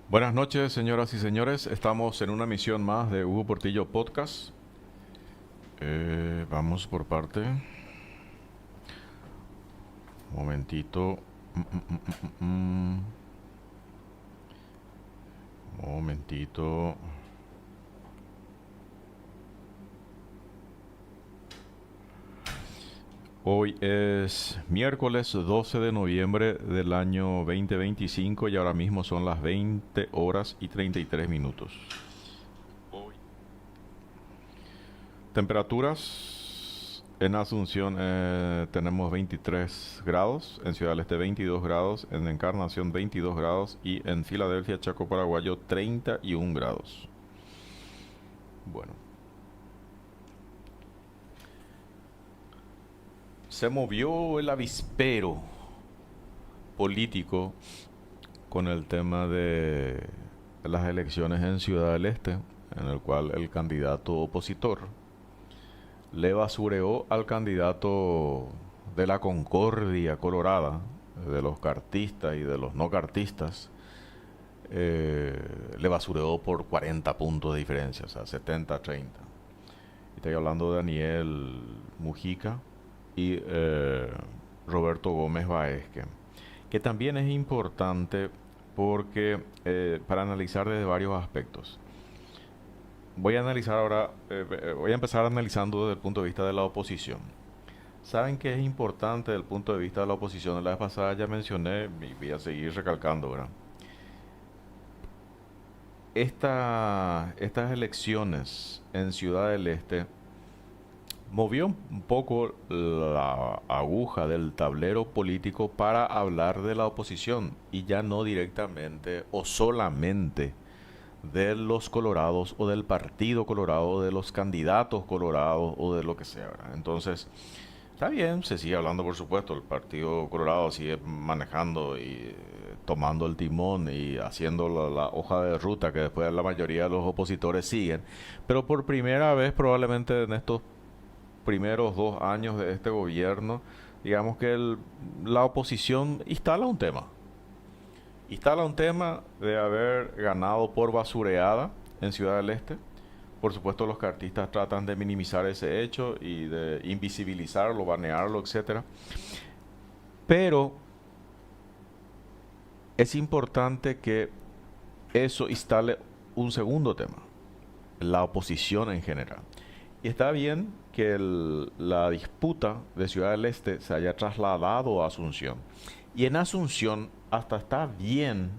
Buenas noches, señoras y señores. Estamos en una emisión más de Hugo Portillo Podcast. Vamos por parte. Momentito. Momentito. Hoy es miércoles 12 de noviembre del año 2025 y ahora mismo son las 20 horas y 33 minutos. Temperaturas en Asunción tenemos 23 grados, en Ciudad del Este 22 grados, en Encarnación 22 grados y en Filadelfia, Chaco Paraguayo 31 grados. Bueno, se movió el avispero político con el tema de las elecciones en Ciudad del Este, en el cual el candidato opositor le basureó al candidato de la Concordia Colorada, de los cartistas y de los no cartistas, le basureó por 40 puntos de diferencia, o sea, 70-30. Estoy hablando de Daniel Mujica y Roberto Gómez Baez, que también es importante porque para analizar desde varios aspectos. Voy a analizar ahora, voy a empezar analizando desde el punto de vista de la oposición. ¿Saben qué es importante desde el punto de vista de la oposición? La vez pasada ya mencioné y voy a seguir recalcando, ¿verdad? Estas elecciones en Ciudad del Este movió un poco la aguja del tablero político para hablar de la oposición y ya no directamente o solamente de los colorados o del partido colorado o de los candidatos colorados o de lo que sea, ¿verdad? Entonces, está bien, se sigue hablando, por supuesto, el partido colorado sigue manejando y tomando el timón y haciendo la hoja de ruta que después la mayoría de los opositores siguen, pero por primera vez probablemente en estos primeros 2 años de este gobierno, digamos que la oposición instala un tema de haber ganado por basureada en Ciudad del Este. Por supuesto, los cartistas tratan de minimizar ese hecho y de invisibilizarlo, banearlo, etcétera. Pero es importante que eso instale un segundo tema, la oposición en general. Y está bien que la disputa de Ciudad del Este se haya trasladado a Asunción. Y en Asunción hasta está bien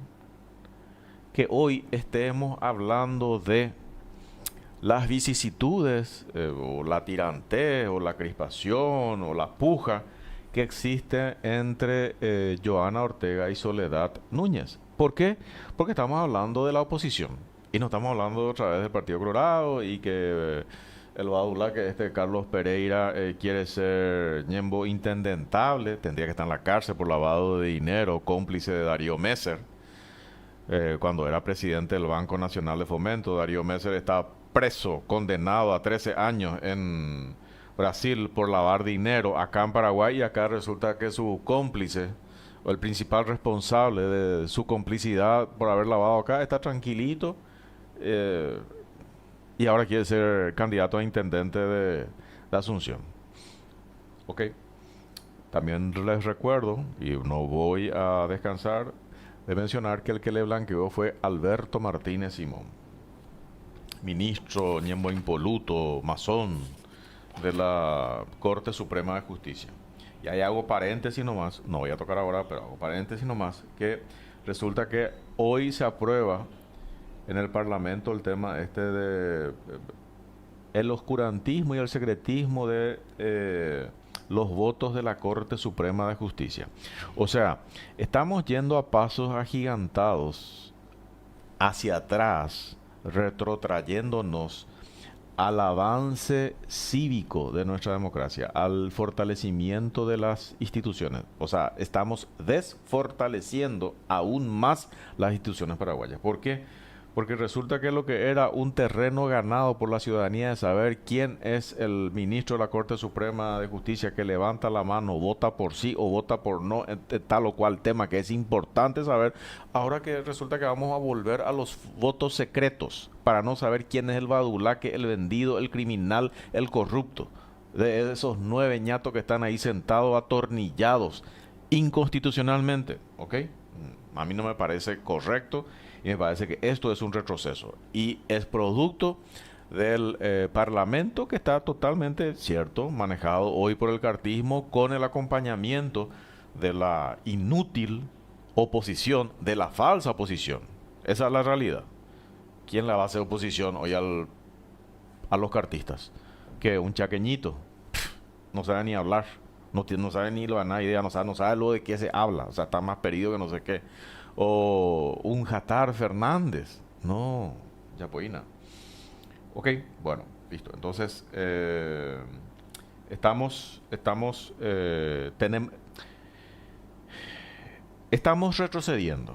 que hoy estemos hablando de las vicisitudes o la tirantez o la crispación o la puja que existe entre Joana Ortega y Soledad Núñez. ¿Por qué? Porque estamos hablando de la oposición y no estamos hablando otra vez del Partido Colorado y que el Badula, que Carlos Pereira quiere ser ñembo intendentable, tendría que estar en la cárcel por lavado de dinero, cómplice de Darío Messer. Cuando era presidente del Banco Nacional de Fomento, Darío Messer está preso, condenado a 13 años en Brasil por lavar dinero acá en Paraguay, y acá resulta que su cómplice o el principal responsable de su complicidad por haber lavado acá está tranquilito eh, y ahora quiere ser candidato a intendente de Asunción. Ok, también les recuerdo, y no voy a descansar de mencionar, que el que le blanqueó fue Alberto Martínez Simón, ministro ñembo impoluto, masón de la Corte Suprema de Justicia. Y ahí hago paréntesis nomás, no voy a tocar ahora, pero hago paréntesis nomás, que resulta que hoy se aprueba en el Parlamento el tema de el oscurantismo y el secretismo de los votos de la Corte Suprema de Justicia. O sea, estamos yendo a pasos agigantados hacia atrás, retrotrayéndonos al avance cívico de nuestra democracia, al fortalecimiento de las instituciones. O sea, estamos desfortaleciendo aún más las instituciones paraguayas. ¿Por qué? Porque resulta que lo que era un terreno ganado por la ciudadanía de saber quién es el ministro de la Corte Suprema de Justicia que levanta la mano, vota por sí o vota por no, en tal o cual tema que es importante saber, ahora que resulta que vamos a volver a los votos secretos para no saber quién es el badulaque, el vendido, el criminal, el corrupto, de esos 9 ñatos que están ahí sentados atornillados inconstitucionalmente, ¿ok? A mí no me parece correcto y me parece que esto es un retroceso y es producto del Parlamento que está totalmente, cierto, manejado hoy por el cartismo con el acompañamiento de la inútil oposición, de la falsa oposición. Esa es la realidad. ¿Quién le va a hacer oposición hoy a los cartistas? Que un chaqueñito no sabe ni hablar, no sabe ni lo de nada idea, no sabe lo de qué se habla, o sea, está más perdido que no sé qué. O un Jatar Fernández. No, Yapoína. Ok, bueno, listo. Entonces, estamos retrocediendo.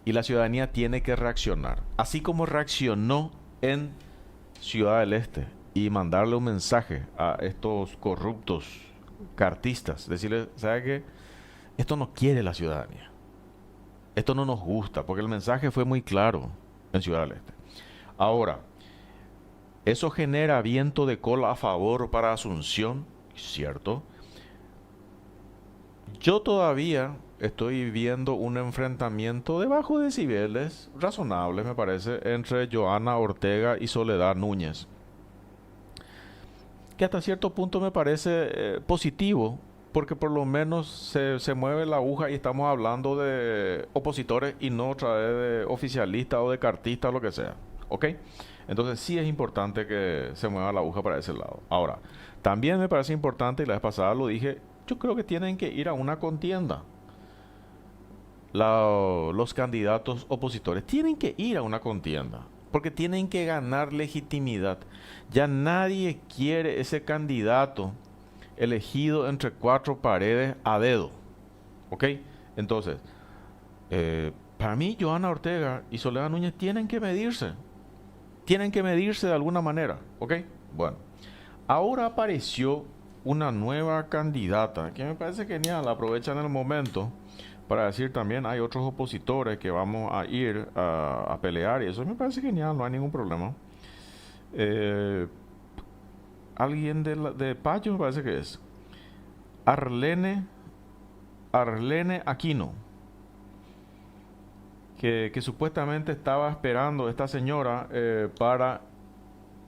Y la ciudadanía tiene que reaccionar. Así como reaccionó en Ciudad del Este y mandarle un mensaje a estos corruptos cartistas. Decirle, ¿sabe qué? Esto no quiere la ciudadanía. Esto no nos gusta, porque el mensaje fue muy claro en Ciudad del Este. Ahora, eso genera viento de cola a favor para Asunción, ¿cierto? Yo todavía estoy viendo un enfrentamiento de bajos decibeles, razonable me parece, entre Johanna Ortega y Soledad Núñez. Que hasta cierto punto me parece positivo, porque por lo menos se mueve la aguja y estamos hablando de opositores y no otra vez de oficialistas o de cartistas o lo que sea. ¿Ok? Entonces sí es importante que se mueva la aguja para ese lado. Ahora, también me parece importante, y la vez pasada lo dije, yo creo que tienen que ir a una contienda. Los candidatos opositores tienen que ir a una contienda porque tienen que ganar legitimidad. Ya nadie quiere ese candidato elegido entre 4 paredes a dedo. ¿Ok? Entonces, para mí, Johanna Ortega y Soledad Núñez tienen que medirse. Tienen que medirse de alguna manera. ¿Ok? Bueno, ahora apareció una nueva candidata que me parece genial. Aprovechan el momento para decir también hay otros opositores que vamos a ir a pelear y eso me parece genial, no hay ningún problema. Eh, Alguien de Pacho me parece que es Arlene Aquino, que supuestamente estaba esperando esta señora para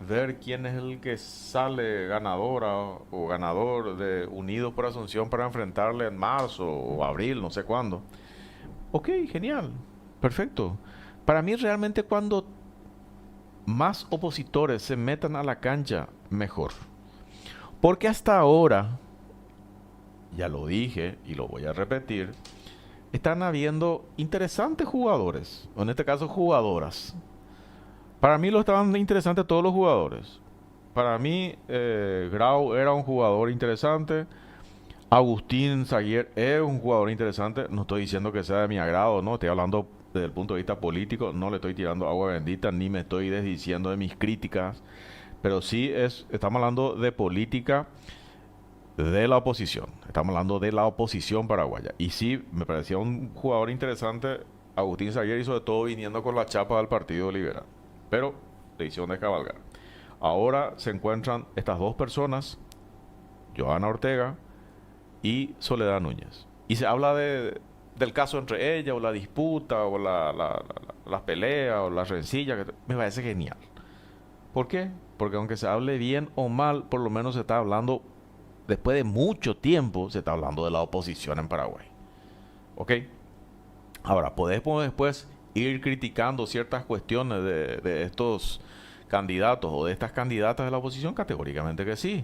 ver quién es el que sale ganadora o ganador de Unidos por Asunción para enfrentarle en marzo o abril, no sé cuándo. Ok, genial, perfecto. Para mí realmente cuando más opositores se metan a la cancha, mejor. Porque hasta ahora, ya lo dije y lo voy a repetir, están habiendo interesantes jugadores, o en este caso jugadoras. Para mí lo estaban interesantes todos los jugadores. Para mí, Grau era un jugador interesante. Agustín Zaguer es un jugador interesante. No estoy diciendo que sea de mi agrado, no. Estoy hablando desde el punto de vista político. No le estoy tirando agua bendita ni me estoy desdiciendo de mis críticas. Pero sí estamos hablando de política de la oposición. Estamos hablando de la oposición paraguaya. Y sí, me parecía un jugador interesante Agustín Zaguer y sobre todo viniendo con la chapa del Partido Liberal. Pero decisión de cabalgar. Ahora se encuentran estas dos personas, Johanna Ortega y Soledad Núñez. Y se habla del caso entre ellas, o la disputa, o las peleas, o las rencillas. Me parece genial. ¿Por qué? Porque aunque se hable bien o mal, por lo menos se está hablando, después de mucho tiempo, se está hablando de la oposición en Paraguay. ¿Ok? Ahora, podemos después ir criticando ciertas cuestiones de estos candidatos o de estas candidatas de la oposición, categóricamente que sí.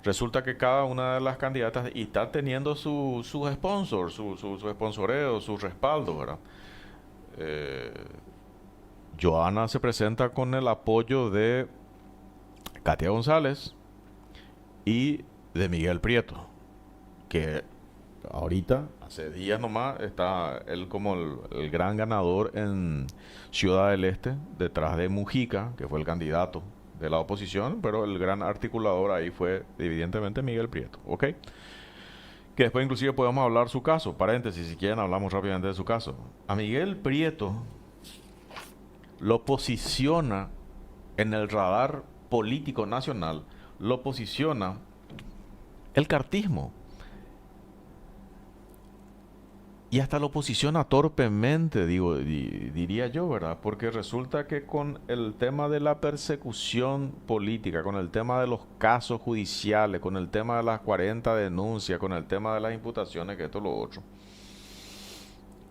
Resulta que cada una de las candidatas está teniendo sus sponsors, su sponsoreo, su respaldo, ¿verdad? Johanna se presenta con el apoyo de Katia González y de Miguel Prieto, que ahorita, hace días nomás, está él como el gran ganador en Ciudad del Este, detrás de Mujica, que fue el candidato de la oposición, pero el gran articulador ahí fue evidentemente Miguel Prieto, ¿ok? Que después inclusive podemos hablar su caso, paréntesis, si quieren hablamos rápidamente de su caso. A Miguel Prieto lo posiciona en el radar político nacional, lo posiciona el cartismo. Y hasta lo posiciona torpemente, digo, diría yo, ¿verdad? Porque resulta que con el tema de la persecución política, con el tema de los casos judiciales, con el tema de las 40 denuncias, con el tema de las imputaciones, que esto lo otro,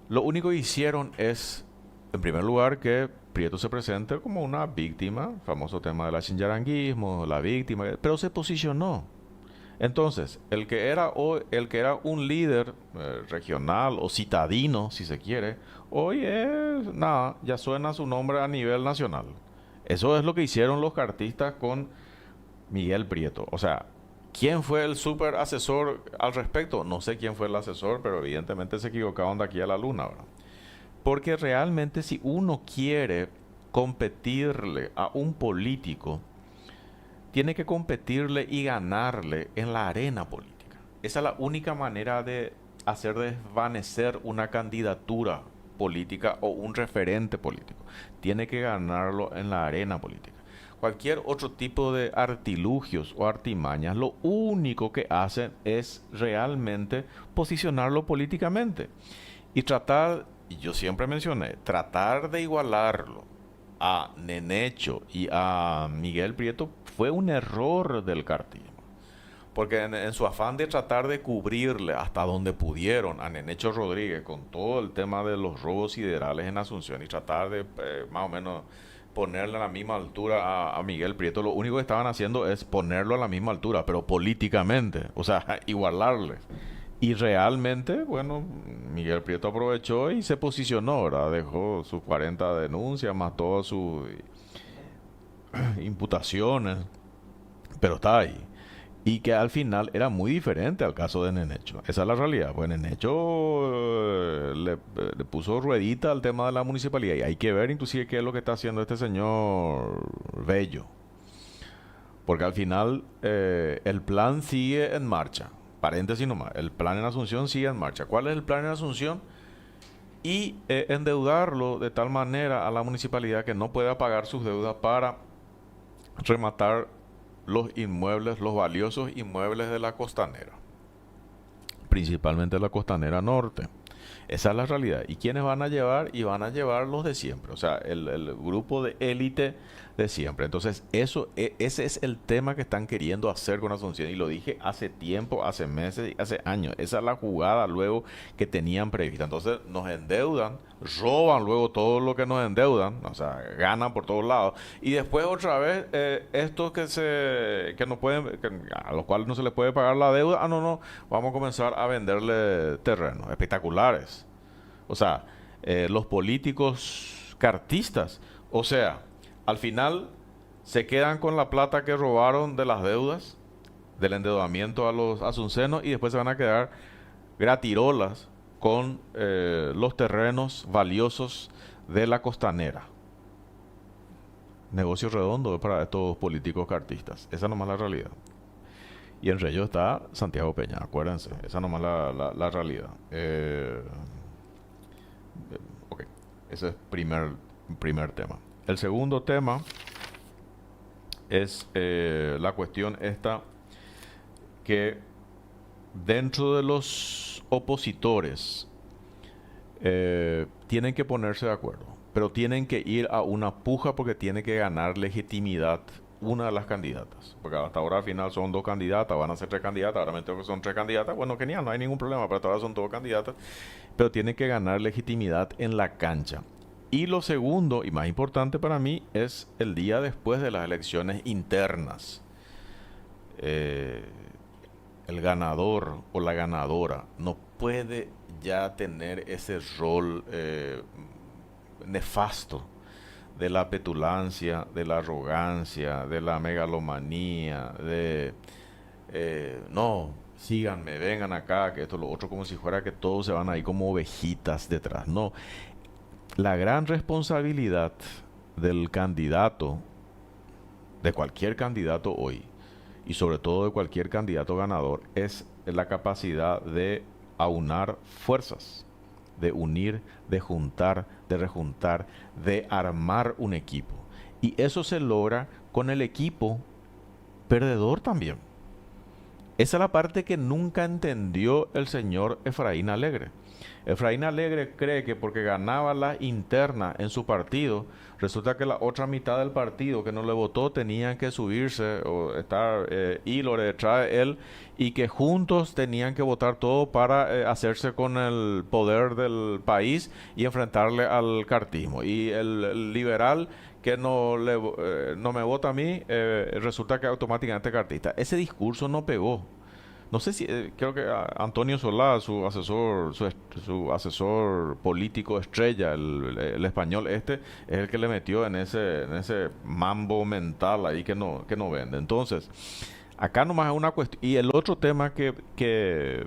lo único que hicieron es, en primer lugar, que Prieto se presente como una víctima, famoso tema del achinyaranguismo, la víctima, pero se posicionó. Entonces, el que era un líder regional o citadino, si se quiere, hoy es nada, ya suena su nombre a nivel nacional. Eso es lo que hicieron los cartistas con Miguel Prieto. O sea, ¿quién fue el super asesor al respecto? No sé quién fue el asesor, pero evidentemente se equivocaron de aquí a la luna, ¿verdad? Porque realmente si uno quiere competirle a un político, tiene que competirle y ganarle en la arena política. Esa es la única manera de hacer desvanecer una candidatura política o un referente político. Tiene que ganarlo en la arena política. Cualquier otro tipo de artilugios o artimañas, lo único que hacen es realmente posicionarlo políticamente. Y tratar, y yo siempre mencioné, tratar de igualarlo a Nenecho y a Miguel Prieto fue un error del cartismo. Porque en su afán de tratar de cubrirle hasta donde pudieron a Nenecho Rodríguez con todo el tema de los robos siderales en Asunción y tratar de más o menos ponerle a la misma altura a Miguel Prieto, lo único que estaban haciendo es ponerlo a la misma altura, pero políticamente, o sea, igualarle. Y realmente, bueno, Miguel Prieto aprovechó y se posicionó, ¿verdad? Dejó sus 40 denuncias, más todas sus imputaciones, pero está ahí. Y que al final era muy diferente al caso de Nenecho. Esa es la realidad. Pues Nenecho le puso ruedita al tema de la municipalidad. Y hay que ver inclusive qué es lo que está haciendo este señor Bello. Porque al final el plan sigue en marcha. Paréntesis nomás. El plan en Asunción sigue en marcha. ¿Cuál es el plan en Asunción? Y endeudarlo de tal manera a la municipalidad que no pueda pagar sus deudas para rematar los inmuebles, los valiosos inmuebles de la costanera. Principalmente la costanera norte. Esa es la realidad. ¿Y quiénes van a llevar? Y van a llevar los de siempre. O sea, el grupo de élite de siempre. Entonces, ese es el tema que están queriendo hacer con Asunción. Y lo dije hace tiempo, hace meses y hace años. Esa es la jugada luego que tenían prevista. Entonces, nos endeudan, roban luego todo lo que nos endeudan. O sea, ganan por todos lados. Y después otra vez, estos que no pueden, a los cuales no se les puede pagar la deuda. Ah, no, no. Vamos a comenzar a venderle terrenos espectaculares. O sea, los políticos cartistas. O sea, al final se quedan con la plata que robaron de las deudas, del endeudamiento a los asuncenos y después se van a quedar gratirolas con los terrenos valiosos de la costanera. Negocio redondo para estos políticos cartistas. Esa nomás es la realidad. Y entre ellos está Santiago Peña, acuérdense. Esa nomás es la realidad. Ok, ese es primer tema. El segundo tema es la cuestión esta que dentro de los opositores tienen que ponerse de acuerdo, pero tienen que ir a una puja porque tiene que ganar legitimidad una de las candidatas. Porque hasta ahora al final son dos candidatas, van a ser tres candidatas, ahora me tengo que son tres candidatas. Bueno, genial, no hay ningún problema, pero hasta ahora son dos candidatas, pero tienen que ganar legitimidad en la cancha. Y lo segundo, y más importante para mí, es el día después de las elecciones internas. Eh, el ganador o la ganadora no puede ya tener ese rol nefasto de la petulancia, de la arrogancia, de la megalomanía, no, síganme, vengan acá, que esto, lo otro, como si fuera que todos se van ahí como ovejitas detrás. No, la gran responsabilidad del candidato, de cualquier candidato hoy, y sobre todo de cualquier candidato ganador, es la capacidad de aunar fuerzas, de unir, de juntar, de rejuntar, de armar un equipo. Y eso se logra con el equipo perdedor también. Esa es la parte que nunca entendió el señor Efraín Alegre. Efraín Alegre cree que porque ganaba la interna en su partido, resulta que la otra mitad del partido que no le votó tenían que subirse o estar hilo detrás de él y que juntos tenían que votar todo para hacerse con el poder del país y enfrentarle al cartismo. Y el liberal que no me vota a mí, resulta que automáticamente es cartista. Ese discurso no pegó. No sé si, creo que Antonio Solá, su asesor político estrella, el español este, es el que le metió en ese mambo mental ahí que no vende. Entonces, acá nomás es una cuestión. Y el otro tema que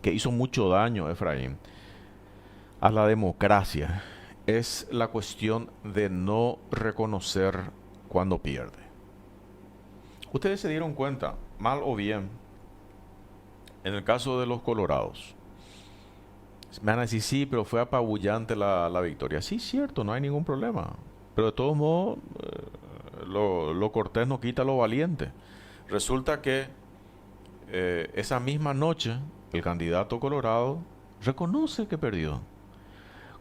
hizo mucho daño, Efraín, a la democracia, es la cuestión de no reconocer cuando pierde. Ustedes se dieron cuenta, mal o bien, en el caso de los colorados. Me van a decir, sí, pero fue apabullante la victoria. Sí, cierto, no hay ningún problema. Pero de todos modos, lo cortés no quita lo valiente. Resulta que esa misma noche, el candidato colorado reconoce que perdió.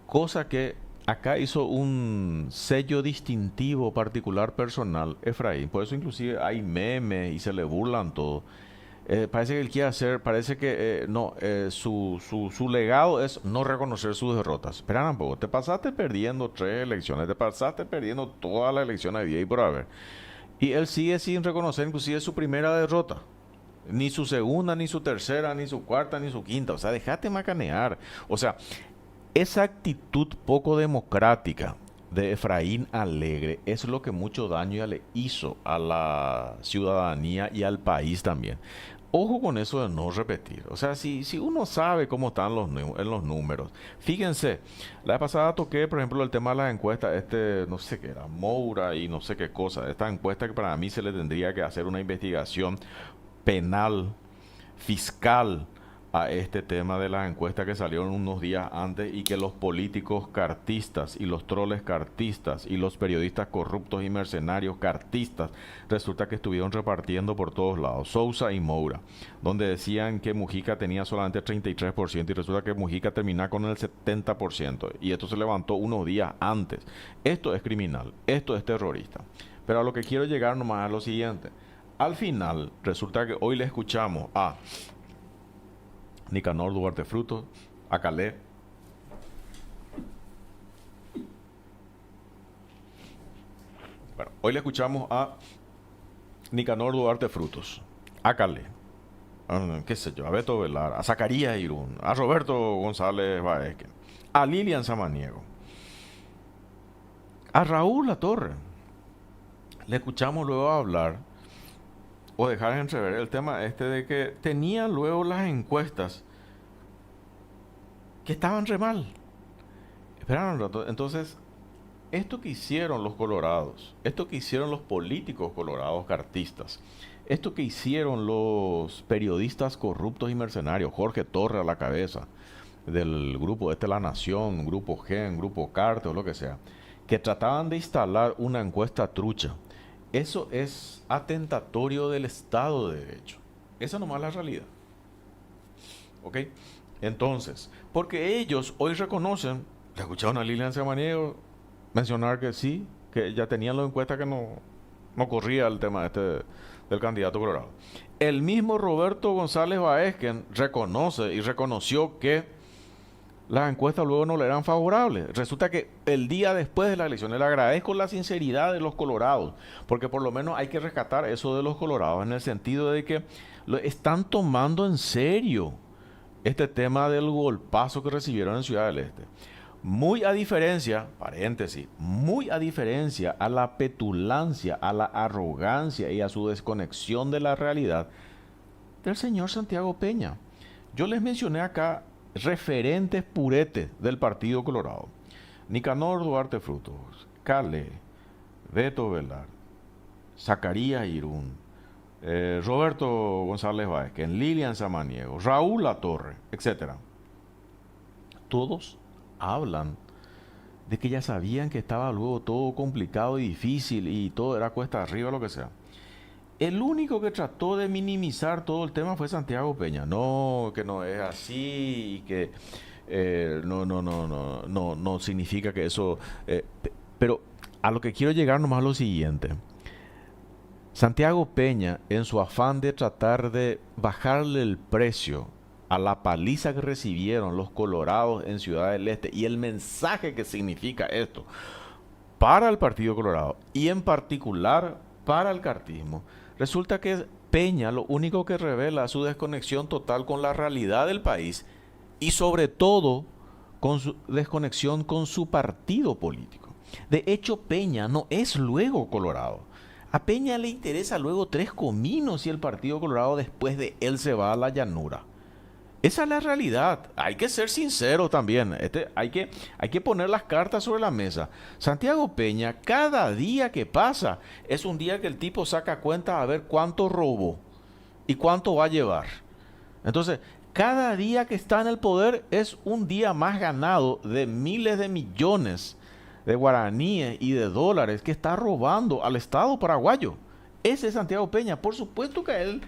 Cosa que acá hizo un sello distintivo particular personal, Efraín. Por eso inclusive hay memes y se le burlan todo. Parece que él quiere hacer, parece que no, su legado es no reconocer sus derrotas. Espera un poco, te pasaste perdiendo 3 elecciones, te pasaste perdiendo todas las elecciones de día y por haber. Y él sigue sin reconocer inclusive su primera derrota. Ni su segunda, ni su tercera, ni su cuarta, ni su quinta. O sea, déjate macanear. O sea, esa actitud poco democrática de Efraín Alegre es lo que mucho daño ya le hizo a la ciudadanía y al país también. Ojo con eso de no repetir. O sea, si uno sabe cómo están en los números. Fíjense, la vez pasada toqué, por ejemplo, el tema de las encuestas, no sé qué era, Moura y no sé qué cosa. Esta encuesta que para mí se le tendría que hacer una investigación penal, fiscal, a este tema de las encuestas que salieron unos días antes y que los políticos cartistas y los troles cartistas y los periodistas corruptos y mercenarios cartistas resulta que estuvieron repartiendo por todos lados, Sousa y Moura, donde decían que Mujica tenía solamente 33% y resulta que Mujica terminaba con el 70% y esto se levantó unos días antes. Esto es criminal, esto es terrorista. Pero a lo que quiero llegar nomás es lo siguiente. Al final, resulta que hoy le escuchamos a Nicanor Duarte Frutos, a Calé. Bueno, hoy le escuchamos a Nicanor Duarte Frutos, a Calé, qué sé yo, a Beto Velar, a Zacarías Irún, a Roberto González Baezque, a Lilian Samaniego, a Raúl Latorre. Le escuchamos luego hablar o dejar entrever el tema este de que tenían luego las encuestas que estaban re mal. Esperaron un rato. Entonces, esto que hicieron los colorados, esto que hicieron los políticos colorados cartistas, esto que hicieron los periodistas corruptos y mercenarios, Jorge Torre a la cabeza del grupo La Nación, Grupo Gen, Grupo Carte o lo que sea, que trataban de instalar una encuesta trucha. Eso es atentatorio del Estado de Derecho. Esa nomás es la realidad. ¿Ok? Entonces, porque ellos hoy reconocen, le escucharon a Lilian Samaniego mencionar que sí, que ya tenían la encuesta que no corría el tema del candidato colorado. El mismo Roberto González Baezque reconoce y reconoció que las encuestas luego no le eran favorables. Resulta que el día después de la elección, le agradezco la sinceridad de los colorados, porque por lo menos hay que rescatar eso de los colorados en el sentido de que lo están tomando en serio este tema del golpazo que recibieron en Ciudad del Este. Muy a diferencia, paréntesis, muy a diferencia a la petulancia, a la arrogancia y a su desconexión de la realidad del señor Santiago Peña. Yo les mencioné acá referentes puretes del Partido Colorado. Nicanor Duarte Frutos, Cale, Beto Velar, Zacarías Irún, Roberto González Vázquez, Lilian Samaniego, Raúl Latorre, etc. Todos hablan de que ya sabían que estaba luego todo complicado y difícil y todo era cuesta arriba, lo que sea. El único que trató de minimizar todo el tema fue Santiago Peña. No, que no es así y que no significa que eso... pero a lo que quiero llegar nomás es lo siguiente. Santiago Peña, en su afán de tratar de bajarle el precio a la paliza que recibieron los colorados en Ciudad del Este y el mensaje que significa esto para el Partido Colorado y en particular para el cartismo, resulta que Peña lo único que revela es su desconexión total con la realidad del país y sobre todo con su desconexión con su partido político. De hecho, Peña no es luego colorado. A Peña le interesa luego tres cominos y el Partido Colorado después de él se va a la llanura. Esa es la realidad. Hay que ser sincero también. Hay que poner las cartas sobre la mesa. Santiago Peña, cada día que pasa, es un día que el tipo saca cuenta a ver cuánto robó y cuánto va a llevar. Entonces, cada día que está en el poder es un día más ganado de miles de millones de guaraníes y de dólares que está robando al Estado paraguayo. Ese es Santiago Peña. Por supuesto que a él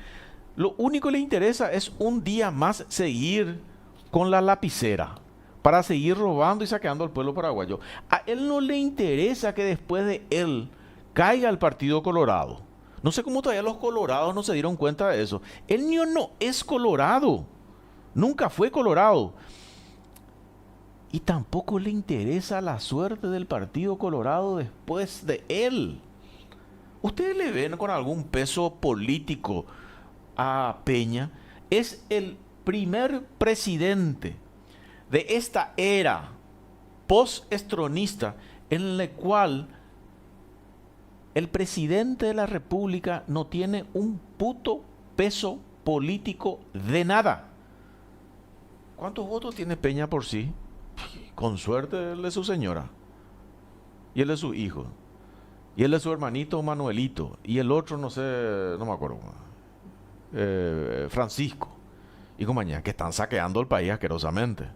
lo único que le interesa es un día más seguir con la lapicera para seguir robando y saqueando al pueblo paraguayo. A él no le interesa que después de él caiga el Partido Colorado. No sé cómo todavía los colorados no se dieron cuenta de eso. Él no es colorado. Nunca fue colorado. Y tampoco le interesa la suerte del Partido Colorado después de él. ¿Ustedes le ven con algún peso político a Peña? Es el primer presidente de esta era post-estronista en la cual el presidente de la República no tiene un puto peso político de nada. ¿Cuántos votos tiene Peña por sí? Con suerte el de su señora y el de su hijo y el de su hermanito Manuelito y el otro no sé, no me acuerdo, Francisco y compañía, que están saqueando el país asquerosamente.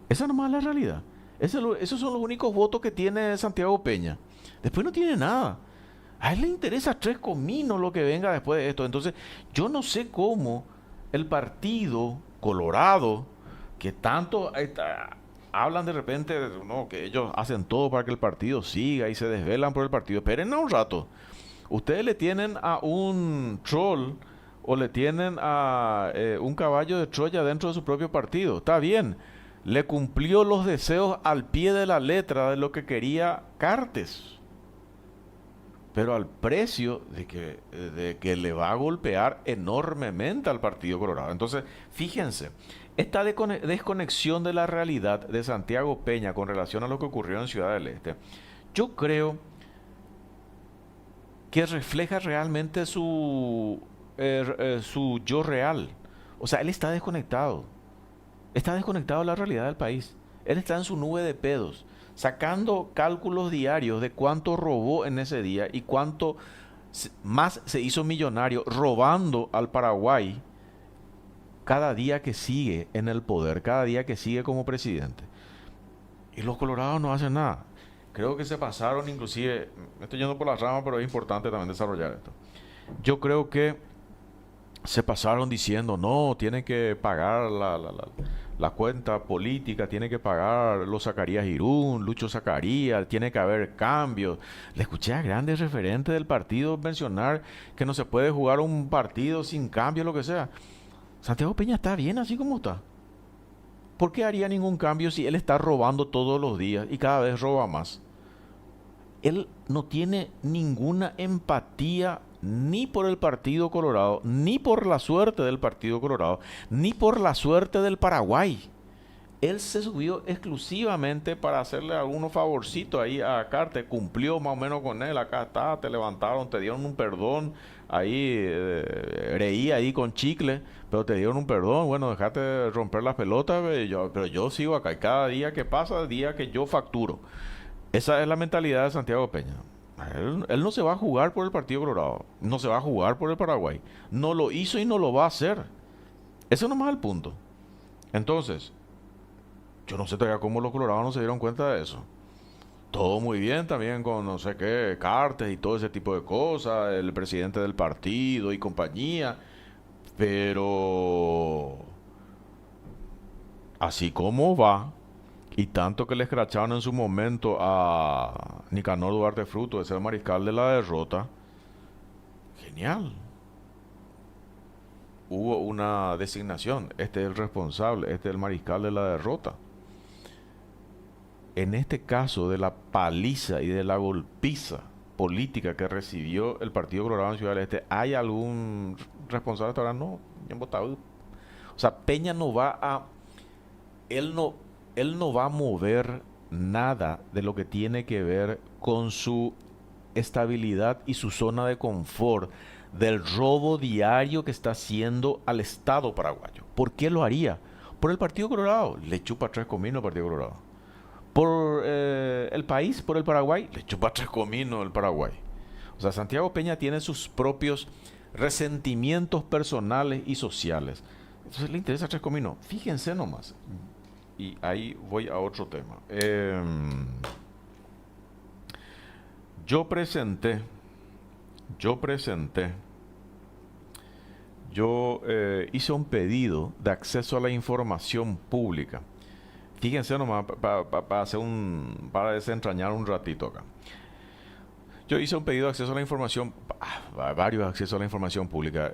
Esa nomás es la realidad. Esos son los únicos votos que tiene Santiago Peña. Después no tiene nada. A él le interesa tres cominos lo que venga después de esto. Entonces yo no sé cómo el Partido Colorado, que tanto hablan de repente, no, que ellos hacen todo para que el partido siga y se desvelan por el partido. Esperen un rato. Ustedes le tienen a un troll o le tienen a un caballo de Troya dentro de su propio partido. Está bien. Le cumplió los deseos al pie de la letra de lo que quería Cartes. Pero al precio de que le va a golpear enormemente al Partido Colorado. Entonces, fíjense, esta desconexión de la realidad de Santiago Peña con relación a lo que ocurrió en Ciudad del Este, yo creo que refleja realmente su yo real. O sea, él está desconectado. Está desconectado de la realidad del país. Él está en su nube de pedos, sacando cálculos diarios de cuánto robó en ese día y cuánto más se hizo millonario robando al Paraguay cada día que sigue en el poder, cada día que sigue como presidente. Y los colorados no hacen nada. Creo que se pasaron inclusive, me estoy yendo por las ramas, pero es importante también desarrollar esto. Yo creo que se pasaron diciendo, no, tiene que pagar la cuenta política, tiene que pagar los Zacarías Irún, Lucho Zacarías, tiene que haber cambios. Le escuché a grandes referentes del partido mencionar que no se puede jugar un partido sin cambio, lo que sea. Santiago Peña está bien así como está. ¿Por qué haría ningún cambio si él está robando todos los días y cada vez roba más? Él no tiene ninguna empatía ni por el Partido Colorado, ni por la suerte del Partido Colorado, ni por la suerte del Paraguay. Él se subió exclusivamente para hacerle algunos favorcitos ahí a Carter, cumplió más o menos con él, acá está, te levantaron, te dieron un perdón, ahí reí ahí con chicle, pero te dieron un perdón, bueno, dejate romper las pelotas, pero yo sigo acá, y cada día que pasa, el día que yo facturo. Esa es la mentalidad de Santiago Peña. Él no se va a jugar por el Partido Colorado, no se va a jugar por el Paraguay, no lo hizo y no lo va a hacer. Ese no es el punto. Entonces, yo no sé todavía cómo los colorados no se dieron cuenta de eso. Todo muy bien también con no sé qué, Cartes y todo ese tipo de cosas, el presidente del partido y compañía, pero así como va, y tanto que le escracharon en su momento a Nicanor Duarte Fruto de ser mariscal de la derrota, genial. Hubo una designación, este es el responsable, este es el mariscal de la derrota. En este caso de la paliza y de la golpiza política que recibió el Partido Colorado en Ciudad del Este, ¿hay algún responsable hasta ahora? No, bien votado. O sea, Peña no va a, él no, él no va a mover nada de lo que tiene que ver con su estabilidad y su zona de confort del robo diario que está haciendo al Estado paraguayo. ¿Por qué lo haría? Por el Partido Colorado. Le chupa tres cominos al Partido Colorado. Por el país, por el Paraguay, le chupa tres cominos el Paraguay. O sea, Santiago Peña tiene sus propios resentimientos personales y sociales. Entonces le interesa tres cominos. Fíjense nomás. Y ahí voy a otro tema. Yo presenté, yo presenté, hice un pedido de acceso a la información pública. Fíjense nomás, para desentrañar un ratito acá. Yo hice un pedido de acceso a la información, varios accesos a la información pública.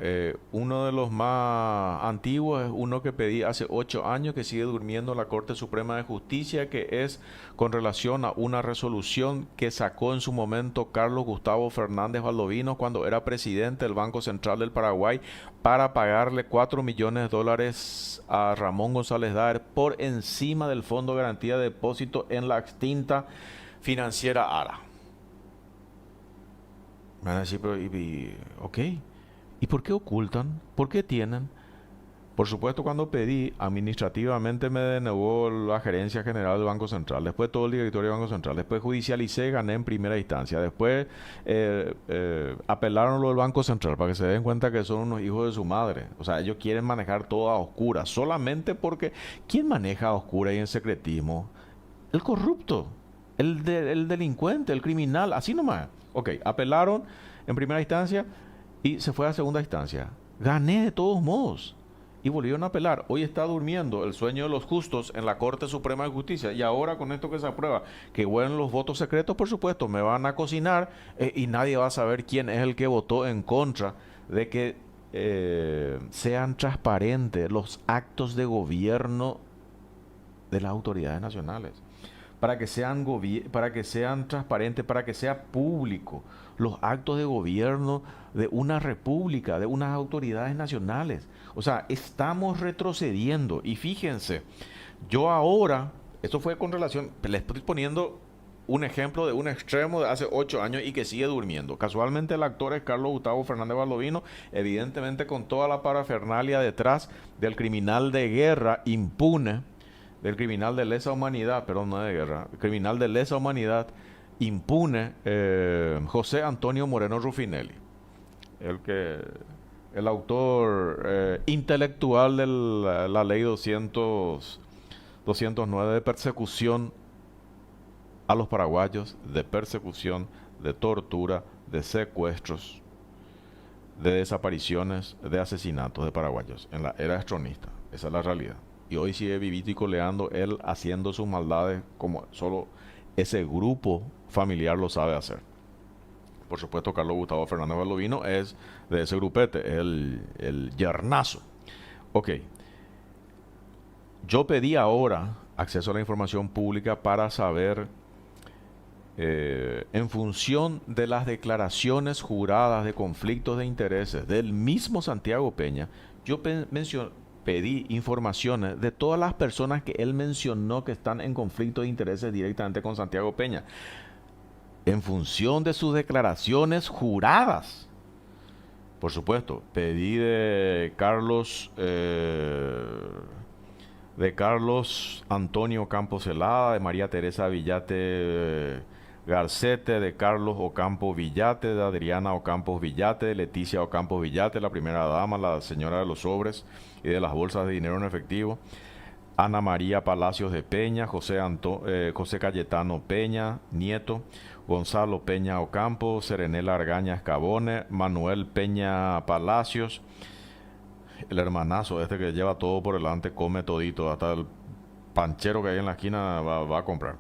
Uno de los más antiguos es uno que pedí hace 8 años, que sigue durmiendo en la Corte Suprema de Justicia, que es con relación a una resolución que sacó en su momento Carlos Gustavo Fernández Valdovinos cuando era presidente del Banco Central del Paraguay, para pagarle 4 millones de dólares a Ramón González Daer por encima del Fondo de Garantía de Depósito en la extinta financiera ARA. Me van a decir, pero, ok, ¿y por qué ocultan? ¿Por qué tienen? Por supuesto, cuando pedí, administrativamente me denegó la gerencia general del Banco Central, después todo el directorio del Banco Central, después judicialicé, gané en primera instancia, después apelaron lo del Banco Central para que se den cuenta que son unos hijos de su madre. O sea, ellos quieren manejar todo a oscuras, solamente porque ¿quién maneja a oscuras y en secretismo? El corrupto, el delincuente, el criminal, así nomás. Ok, apelaron en primera instancia y se fue a segunda instancia. Gané de todos modos. Y volvieron a apelar. Hoy está durmiendo el sueño de los justos en la Corte Suprema de Justicia. Y ahora con esto que se aprueba, que vuelven los votos secretos, por supuesto, me van a cocinar y nadie va a saber quién es el que votó en contra de que sean transparentes los actos de gobierno de las autoridades nacionales, para que sean transparentes, para que sea público los actos de gobierno de una república, de unas autoridades nacionales. O sea, estamos retrocediendo. Y fíjense, yo ahora, esto fue con relación, les estoy poniendo un ejemplo de un extremo de hace 8 años y que sigue durmiendo. Casualmente el actor es Carlos Gustavo Fernández Valdovinos, evidentemente con toda la parafernalia detrás del criminal de guerra impune, del criminal de lesa humanidad, perdón, no de guerra, criminal de lesa humanidad impune, José Antonio Moreno Ruffinelli, el autor intelectual de la ley 209 de persecución a los paraguayos, de persecución, de tortura, de secuestros, de desapariciones, de asesinatos de paraguayos en la era estronista. Esa es la realidad. Y hoy sigue vivito y coleando él haciendo sus maldades como solo ese grupo familiar lo sabe hacer. Por supuesto, Carlos Gustavo Fernández Valdovinos es de ese grupete, el yernazo. Ok. Yo pedí ahora acceso a la información pública para saber, en función de las declaraciones juradas de conflictos de intereses del mismo Santiago Peña, yo pedí informaciones de todas las personas que él mencionó que están en conflicto de intereses directamente con Santiago Peña, en función de sus declaraciones juradas. Por supuesto, pedí de Carlos Antonio Campos Celada, de María Teresa Villate Garcete, de Carlos Ocampo Villate, de Adriana Ocampos Villate, de Leticia Ocampos Villate, la primera dama, la señora de los sobres y de las bolsas de dinero en efectivo, Ana María Palacios de Peña, José Cayetano Peña, nieto, Gonzalo Peña Ocampo, Serenela Argaña Escabone, Manuel Peña Palacios, el hermanazo este que lleva todo por delante, come todito, hasta el panchero que hay en la esquina va a comprar.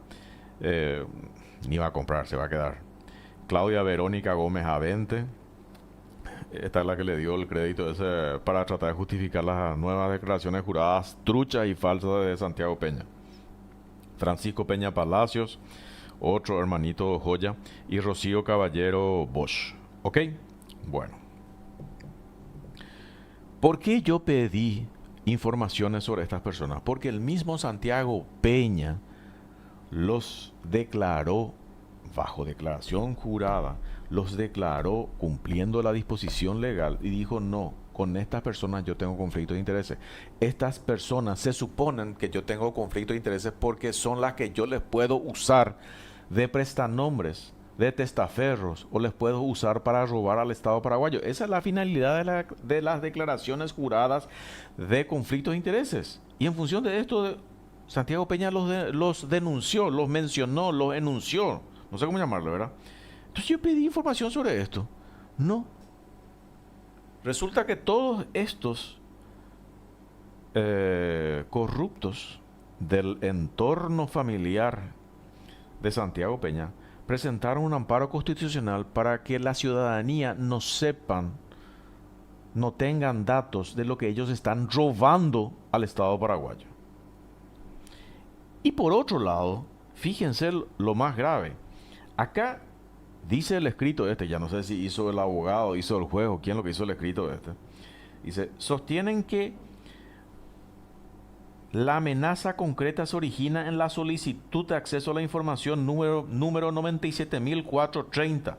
Ni va a comprar, se va a quedar. Claudia Verónica Gómez Avente, esta es la que le dio el crédito ese para tratar de justificar las nuevas declaraciones juradas truchas y falsas de Santiago Peña. Francisco Peña Palacios, otro hermanito joya, y Rocío Caballero Bosch. ¿Ok? Bueno. ¿Por qué yo pedí informaciones sobre estas personas? Porque el mismo Santiago Peña los declaró bajo declaración jurada, los declaró cumpliendo la disposición legal y dijo: no, con estas personas yo tengo conflicto de intereses. Estas personas se suponen que yo tengo conflicto de intereses porque son las que yo les puedo usar de prestanombres, de testaferros, o les puedo usar para robar al Estado paraguayo. Esa es la finalidad de las declaraciones juradas de conflictos de intereses. Y en función de esto, Santiago Peña los denunció, los mencionó, los enunció. No sé cómo llamarlo, ¿verdad? Entonces yo pedí información sobre esto. No. Resulta que todos estos corruptos del entorno familiar de Santiago Peña presentaron un amparo constitucional para que la ciudadanía no sepan, no tengan datos de lo que ellos están robando al Estado paraguayo. Y por otro lado, fíjense lo más grave. Acá dice el escrito este, ya no sé si hizo el abogado, hizo el juez o quién lo que hizo el escrito este. Dice: sostienen que la amenaza concreta se origina en la solicitud de acceso a la información número 97.430,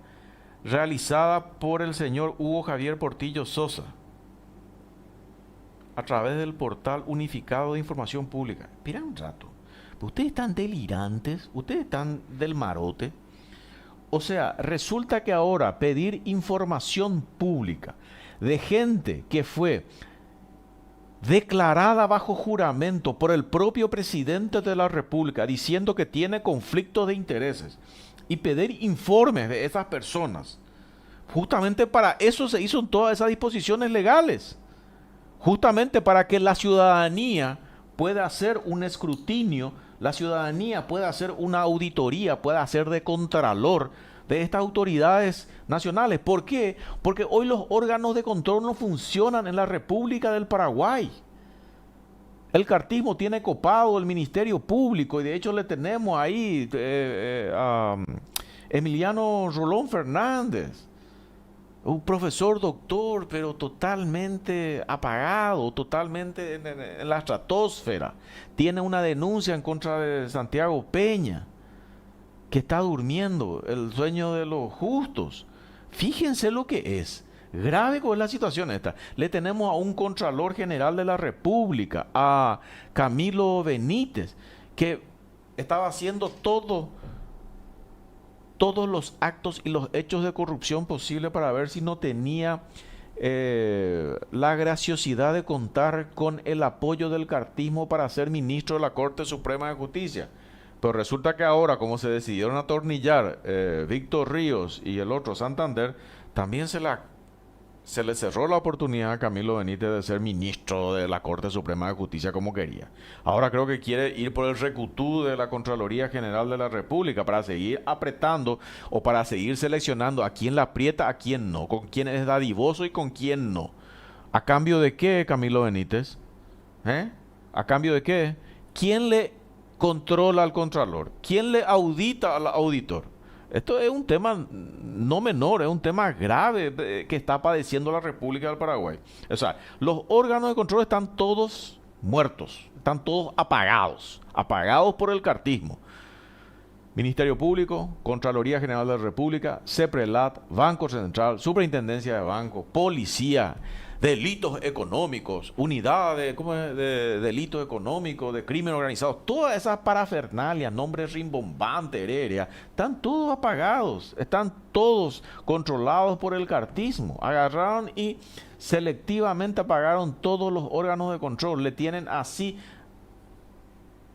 realizada por el señor Hugo Javier Portillo Sosa, a través del portal unificado de información pública. Espera un rato. Ustedes están delirantes, ustedes están del marote. O sea, resulta que ahora pedir información pública de gente que fue declarada bajo juramento por el propio presidente de la República diciendo que tiene conflictos de intereses, y pedir informes de esas personas, justamente para eso se hizo todas esas disposiciones legales, justamente para que la ciudadanía pueda hacer un escrutinio, la ciudadanía pueda hacer una auditoría, pueda hacer de contralor de estas autoridades nacionales. ¿Por qué? Porque hoy los órganos de control no funcionan en la República del Paraguay. El cartismo tiene copado el Ministerio Público, y de hecho le tenemos ahí a Emiliano Rolón Fernández, un profesor doctor, pero totalmente apagado, totalmente en la estratosfera. Tiene una denuncia en contra de Santiago Peña, que está durmiendo el sueño de los justos. Fíjense lo que es. Grave con la situación esta. Le tenemos a un Contralor General de la República, a Camilo Benítez, que estaba haciendo todos los actos y los hechos de corrupción posible para ver si no tenía la graciosidad de contar con el apoyo del cartismo para ser ministro de la Corte Suprema de Justicia. Pero resulta que ahora, como se decidieron atornillar Víctor Ríos y el otro Santander, también se le cerró la oportunidad a Camilo Benítez de ser ministro de la Corte Suprema de Justicia como quería. Ahora creo que quiere ir por el recutú de la Contraloría General de la República para seguir apretando o para seguir seleccionando a quién la aprieta, a quién no, con quién es dadivoso y con quién no. ¿A cambio de qué, Camilo Benítez? ¿A cambio de qué? ¿Quién le controla al Contralor? ¿Quién le audita al auditor? ¿Quién le controla al Contralor? ¿Quién le audita al auditor? ¿Quién le controla al Contralor? ¿Quién le audita al Contralor? ¿Quién le controla al Contralor? ¿Quién le audita al Contralor? ¿Quién le audita al Contralor? ¿Quién le audita al Contralor? ¿Quién le audita al Contralor? ¿Quién le audita al Contralor? ¿Quién le audita al Contralor? ¿Quién le audita al Contralor? Esto es un tema no menor, es un tema grave que está padeciendo la República del Paraguay. O sea, los órganos de control están todos muertos, están todos apagados, apagados por el cartismo. Ministerio Público, Contraloría General de la República, CEPRELAT, Banco Central, Superintendencia de Banco, Policía, delitos económicos, unidad de delitos económicos, de crimen organizado, todas esas parafernalias, nombres rimbombantes, heredia, están todos apagados, están todos controlados por el cartismo. Agarraron y selectivamente apagaron todos los órganos de control, le tienen así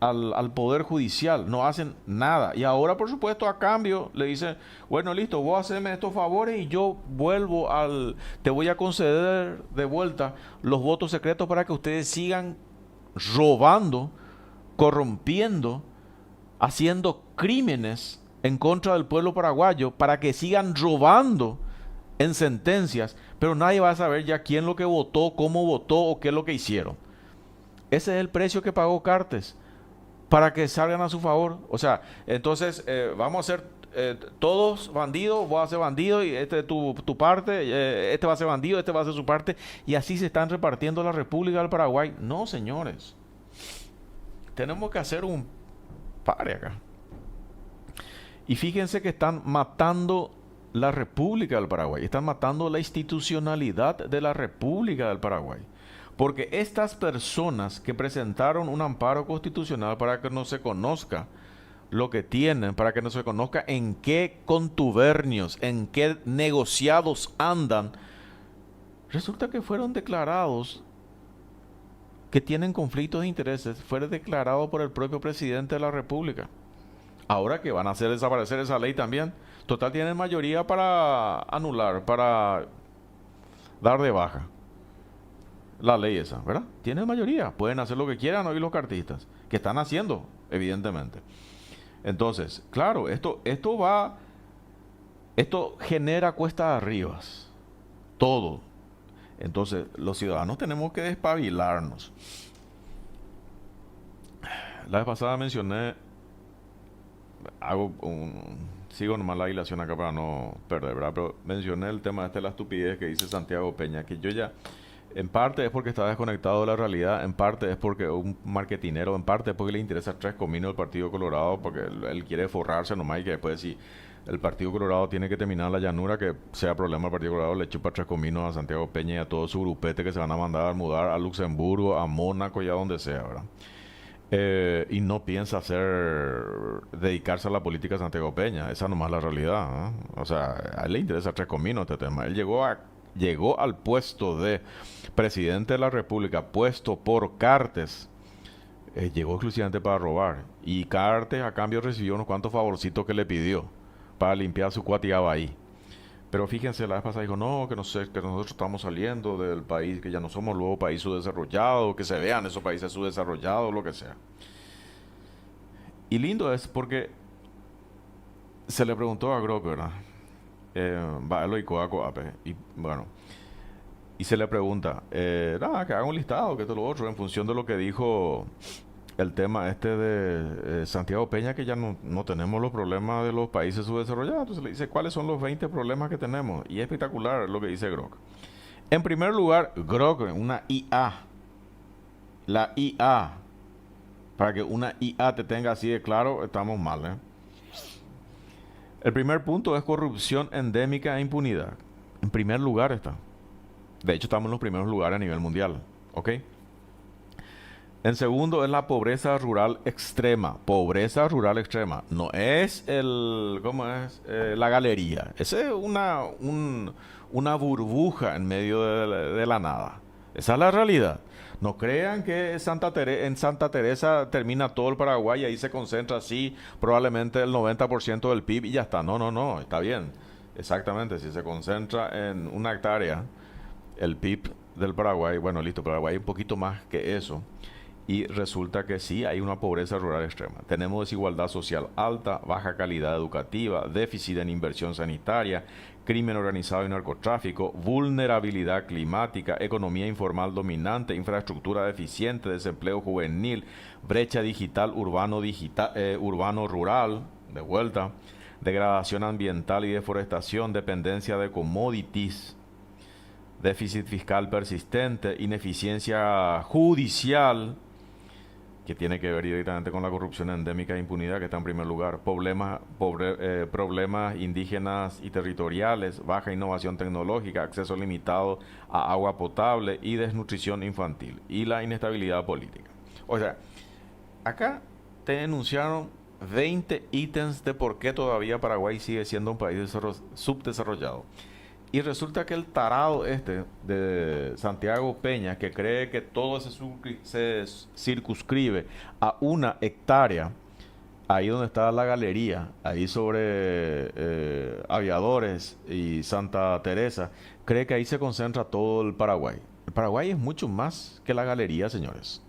al Poder Judicial, no hacen nada. Y ahora, por supuesto, a cambio, le dicen, bueno, listo, vos haceme estos favores y yo te voy a conceder de vuelta los votos secretos para que ustedes sigan robando, corrompiendo, haciendo crímenes en contra del pueblo paraguayo, para que sigan robando en sentencias, pero nadie va a saber ya quién lo que votó, cómo votó o qué es lo que hicieron. Ese es el precio que pagó Cartes para que salgan a su favor. O sea, entonces vamos a ser todos bandidos, vos a ser bandido y este es tu parte, este va a ser bandido, este va a ser su parte, y así se están repartiendo la República del Paraguay. No, señores. Tenemos que hacer un pare acá. Y fíjense que están matando la República del Paraguay, están matando la institucionalidad de la República del Paraguay. Porque estas personas que presentaron un amparo constitucional para que no se conozca lo que tienen, para que no se conozca en qué contubernios, en qué negociados andan, resulta que fueron declarados que tienen conflictos de intereses, fueron declarados por el propio presidente de la República. Ahora que van a hacer desaparecer esa ley también, total tienen mayoría para anular, para dar de baja la ley esa, ¿verdad? Tienen mayoría, pueden hacer lo que quieran hoy los cartistas, que están haciendo, evidentemente. Entonces, claro, esto genera cuestas arriba, todo. Entonces, los ciudadanos tenemos que despabilarnos. La vez pasada mencioné, sigo nomás la hilación acá para no perder, ¿verdad? Pero mencioné el tema de la estupidez que dice Santiago Peña, que yo ya... En parte es porque está desconectado de la realidad, en parte es porque es un marketinero, en parte es porque le interesa tres cominos del Partido Colorado, porque él quiere forrarse nomás y que después si el Partido Colorado tiene que terminar la llanura, que sea problema del Partido Colorado, le chupa tres cominos a Santiago Peña y a todo su grupete que se van a mandar a mudar a Luxemburgo, a Mónaco y a donde sea, ¿verdad? Y no piensa dedicarse a la política de Santiago Peña, esa nomás es la realidad, ¿eh? O sea, a él le interesa tres cominos este tema. Él llegó al puesto de presidente de la República, puesto por Cartes, llegó exclusivamente para robar. Y Cartes a cambio recibió unos cuantos favorcitos que le pidió para limpiar su cuatigaba ahí. Pero fíjense, la vez pasada dijo, no, que nosotros estamos saliendo del país, que ya no somos luego país subdesarrollado, que se vean esos países subdesarrollados, lo que sea. Y lindo es porque se le preguntó a Grock, ¿verdad? Y bueno, y se le pregunta, que haga un listado, que esto lo otro, en función de lo que dijo el tema de Santiago Peña, que ya no tenemos los problemas de los países subdesarrollados. Entonces le dice, ¿cuáles son los 20 problemas que tenemos? Y es espectacular lo que dice Grock. En primer lugar, Grock, una IA. La IA. Para que una IA te tenga así de claro, estamos mal, ¿eh? El primer punto es corrupción endémica e impunidad. En primer lugar está. De hecho, estamos en los primeros lugares a nivel mundial. ¿Ok? En segundo es la pobreza rural extrema. Pobreza rural extrema. No es la galería. Esa es una burbuja en medio de la nada. Esa es la realidad. No crean que en Santa Teresa termina todo el Paraguay y ahí se concentra así probablemente el 90% del PIB y ya está. No, está bien. Exactamente, si se concentra en una hectárea el PIB del Paraguay, bueno, listo, Paraguay un poquito más que eso. Y resulta que sí, hay una pobreza rural extrema. Tenemos desigualdad social alta, baja calidad educativa, déficit en inversión sanitaria, crimen organizado y narcotráfico, vulnerabilidad climática, economía informal dominante, infraestructura deficiente, desempleo juvenil, brecha digital urbano-rural, de vuelta, degradación ambiental y deforestación, dependencia de commodities, déficit fiscal persistente, ineficiencia judicial, que tiene que ver directamente con la corrupción endémica e impunidad, que está en primer lugar, problemas indígenas y territoriales, baja innovación tecnológica, acceso limitado a agua potable y desnutrición infantil, y la inestabilidad política. O sea, acá te enunciaron 20 ítems de por qué todavía Paraguay sigue siendo un país subdesarrollado. Y resulta que el tarado este de Santiago Peña, que cree que todo se circunscribe a una hectárea, ahí donde está la galería, ahí sobre Aviadores y Santa Teresa, cree que ahí se concentra todo el Paraguay. El Paraguay es mucho más que la galería, señores.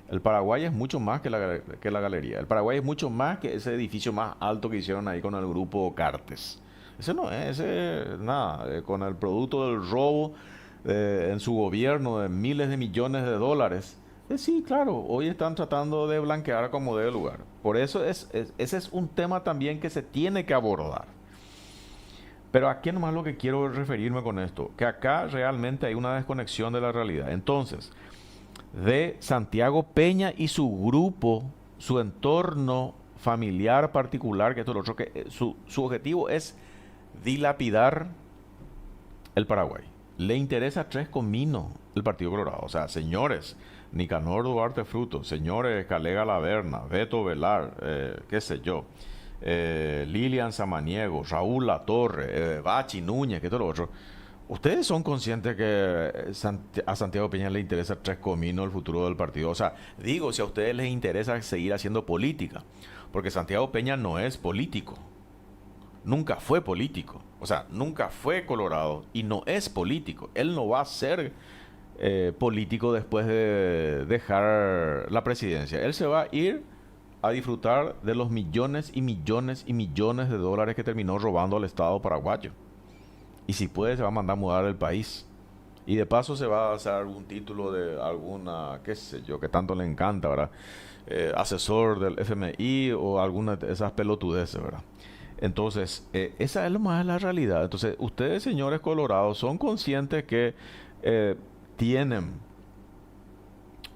El Paraguay es mucho más que la galería. El Paraguay es mucho más que ese edificio más alto que hicieron ahí con el grupo Cartes. Ese no es, ese nada, con el producto del robo en su gobierno de miles de millones de dólares. Sí, claro, hoy están tratando de blanquear como debe lugar. Por eso ese es un tema también que se tiene que abordar. Pero aquí nomás lo que quiero referirme con esto, que acá realmente hay una desconexión de la realidad. Entonces, de Santiago Peña y su grupo, su entorno familiar particular, que esto es lo otro, que su objetivo es dilapidar el Paraguay. Le interesa tres cominos el Partido Colorado. O sea, señores, Nicanor Duarte Fruto, señores Calega Laverna, Beto Velar, qué sé yo, Lilian Samaniego, Raúl Latorre, Bachi Núñez, que todo lo otro. ¿Ustedes son conscientes que a Santiago Peña le interesa tres cominos el futuro del partido? O sea, digo, si a ustedes les interesa seguir haciendo política, porque Santiago Peña no es político. Nunca fue político, o sea, nunca fue colorado y no es político. Él no va a ser político después de dejar la presidencia. Él se va a ir a disfrutar de los millones y millones y millones de dólares que terminó robando al Estado paraguayo. Y si puede, se va a mandar a mudar el país. Y de paso se va a hacer algún título de alguna, qué sé yo, que tanto le encanta, ¿verdad? Asesor del FMI o alguna de esas pelotudeces, ¿verdad? Entonces, esa es lo más la realidad. Entonces, ustedes, señores colorados, son conscientes que tienen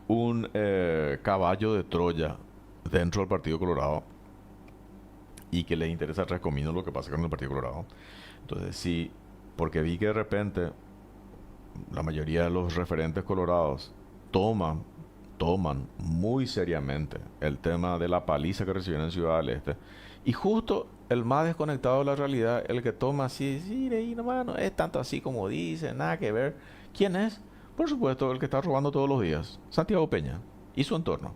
un caballo de Troya dentro del Partido Colorado y que les interesa tres cominos lo que pasa con el Partido Colorado. Entonces, sí, porque vi que de repente la mayoría de los referentes colorados toman muy seriamente el tema de la paliza que recibieron en Ciudad del Este. Y justo el más desconectado de la realidad, el que toma así, sí, de ahí nomás, no es tanto así como dice, nada que ver. ¿Quién es? Por supuesto, el que está robando todos los días, Santiago Peña y su entorno.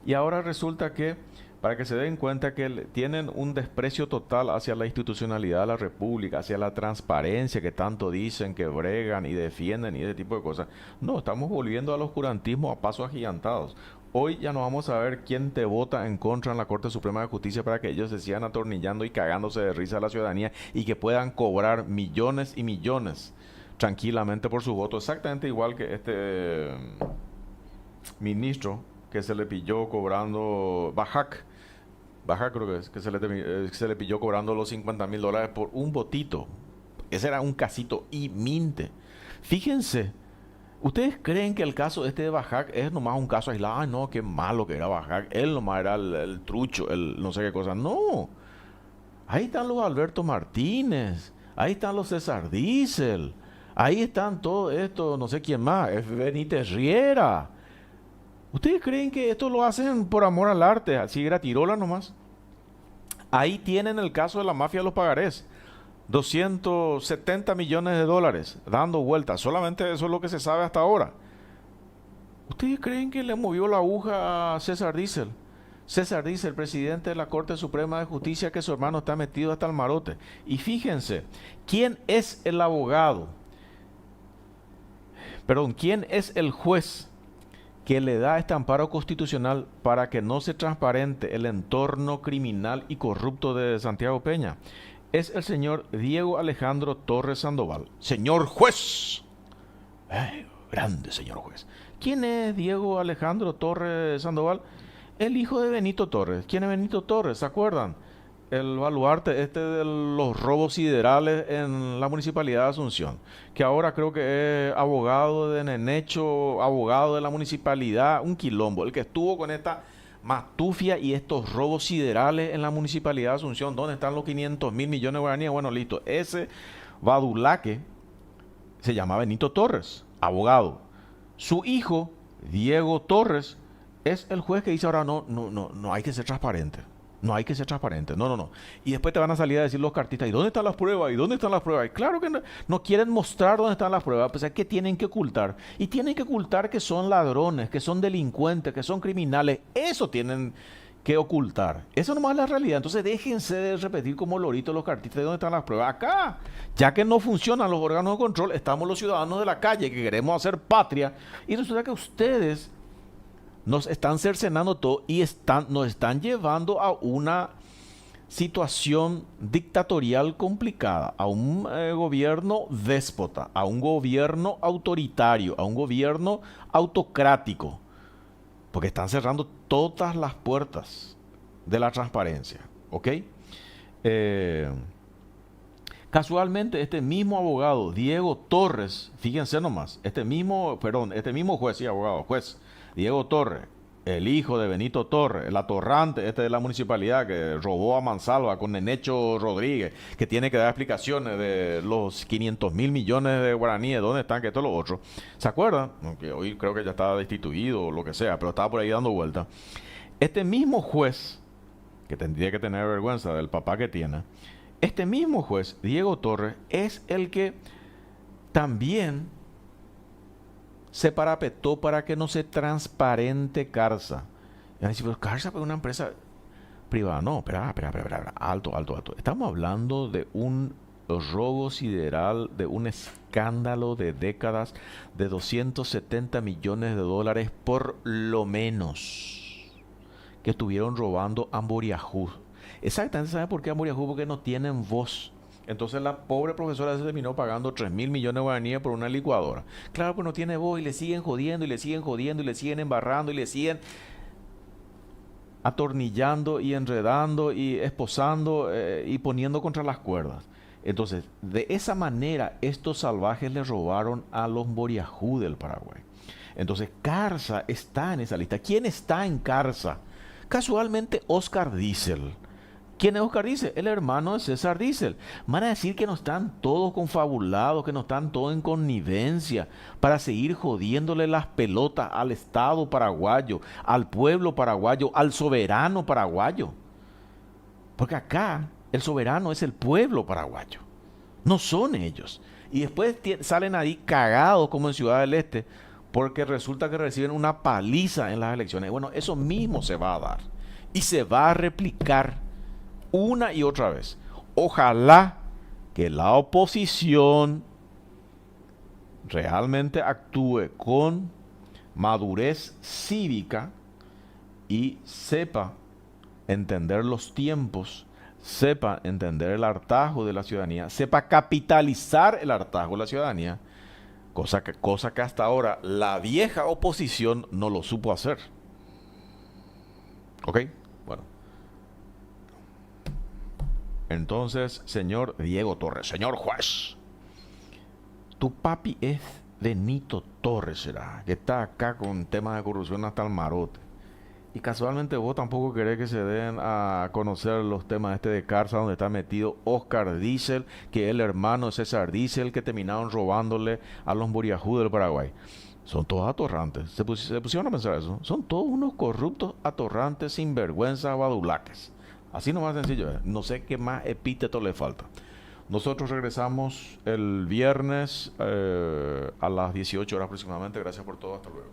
Y ahora resulta que, para que se den cuenta que tienen un desprecio total hacia la institucionalidad de la República, hacia la transparencia que tanto dicen, que bregan y defienden y ese tipo de cosas. No, estamos volviendo al oscurantismo a pasos agigantados. Hoy ya no vamos a ver quién te vota en contra en la Corte Suprema de Justicia para que ellos se sigan atornillando y cagándose de risa a la ciudadanía y que puedan cobrar millones y millones tranquilamente por su voto. Exactamente igual que este ministro que se le pilló cobrando, Baja creo que es, que se le pilló cobrando los $50,000 por un votito. Ese era un casito y minte. Fíjense, ¿ustedes creen que el caso este de Bajac es nomás un caso aislado? Ay, no, qué malo que era Bajac. Él nomás era el trucho, el no sé qué cosa. No. Ahí están los Alberto Martínez. Ahí están los César Diesel. Ahí están todo esto, no sé quién más. Es Benítez Riera. ¿Ustedes creen que esto lo hacen por amor al arte? Así gratirola nomás. Ahí tienen el caso de la mafia de los pagarés. 270 millones de dólares dando vueltas. Solamente eso es lo que se sabe hasta ahora. ¿Ustedes creen que le movió la aguja a César Diesel? César Diesel, presidente de la Corte Suprema de Justicia, que su hermano está metido hasta el marote. Y fíjense, ¿quién es el abogado? Perdón, ¿quién es el juez que le da este amparo constitucional para que no se transparente el entorno criminal y corrupto de Santiago Peña? Es el señor Diego Alejandro Torres Sandoval. ¡Señor juez! Grande señor juez. ¿Quién es Diego Alejandro Torres Sandoval? El hijo de Benito Torres. ¿Quién es Benito Torres? ¿Se acuerdan? el baluarte este de los robos siderales en la Municipalidad de Asunción, que ahora creo que es abogado de Nenecho, abogado de la municipalidad, un quilombo, el que estuvo con esta matufia y estos robos siderales en la Municipalidad de Asunción. ¿Dónde están los 500.000 millones de guaraníes? Bueno, listo, ese badulaque se llama Benito Torres, abogado. Su hijo, Diego Torres, es el juez que dice ahora no hay que ser transparente. No hay que ser transparente. No, no, no. Y después te van a salir a decir los cartistas, ¿y dónde están las pruebas? ¿Y dónde están las pruebas? Y claro que no quieren mostrar dónde están las pruebas, pues es que tienen que ocultar. Y tienen que ocultar que son ladrones, que son delincuentes, que son criminales. Eso tienen que ocultar. Eso nomás es la realidad. Entonces déjense de repetir como loritos los cartistas de dónde están las pruebas. Acá, ya que no funcionan los órganos de control, estamos los ciudadanos de la calle que queremos hacer patria. Y resulta que ustedes nos están cercenando todo y nos están llevando a una situación dictatorial complicada, a un gobierno déspota, a un gobierno autoritario, a un gobierno autocrático, porque están cerrando todas las puertas de la transparencia, ¿ok? Casualmente, este mismo abogado, Diego Torres, fíjense nomás, este mismo juez, sí, abogado, juez, Diego Torres, el hijo de Benito Torres, el atorrante de la municipalidad que robó a mansalva con Nenecho Rodríguez, que tiene que dar explicaciones de los 500.000 millones de guaraníes, dónde están, que esto es lo otro. ¿Se acuerdan? Aunque hoy creo que ya estaba destituido o lo que sea, pero estaba por ahí dando vuelta. Este mismo juez, que tendría que tener vergüenza del papá que tiene, este mismo juez, Diego Torres, es el que también se parapetó para que no se transparente Carsa. Y van a decir, pero Carsa es una empresa privada. No, espera, alto. Estamos hablando de un robo sideral, de un escándalo de décadas, de 270 millones de dólares por lo menos, que estuvieron robando Amboriajú. Exactamente, ¿saben por qué Amboriajú? Porque no tienen voz. Entonces la pobre profesora se terminó pagando 3.000 millones de guaraníes por una licuadora. Claro, pues no tiene voz y le siguen jodiendo y le siguen jodiendo y le siguen embarrando y le siguen atornillando y enredando y esposando y poniendo contra las cuerdas. Entonces, de esa manera, estos salvajes le robaron a los Mboriajú del Paraguay. Entonces, Carsa está en esa lista. ¿Quién está en Carsa? Casualmente, Oscar Diesel. ¿Quién es Oscar Diesel? El hermano de César Diesel. Van a decir que no están todos confabulados, que no están todos en connivencia para seguir jodiéndole las pelotas al Estado paraguayo, al pueblo paraguayo, al soberano paraguayo. Porque acá el soberano es el pueblo paraguayo, no son ellos. Y después salen ahí cagados como en Ciudad del Este porque resulta que reciben una paliza en las elecciones. Bueno, eso mismo se va a dar y se va a replicar una y otra vez. Ojalá que la oposición realmente actúe con madurez cívica y sepa entender los tiempos, sepa entender el hartazgo de la ciudadanía, sepa capitalizar el hartazgo de la ciudadanía, cosa que hasta ahora la vieja oposición no lo supo hacer. ¿Ok? Bueno. Entonces, señor Diego Torres, señor juez, tu papi es Benito Torres, será, que está acá con temas de corrupción hasta el marote. Y casualmente vos tampoco querés que se den a conocer los temas de Carsa, donde está metido Oscar Diesel, que es el hermano de César Diesel, que terminaron robándole a los Mboriajú del Paraguay. Son todos atorrantes. ¿Se pusieron a pensar eso? Son todos unos corruptos, atorrantes, sinvergüenza, badulaques. Así nomás sencillo. No sé qué más epíteto le falta. Nosotros regresamos el viernes a las 18 horas aproximadamente. Gracias por todo. Hasta luego.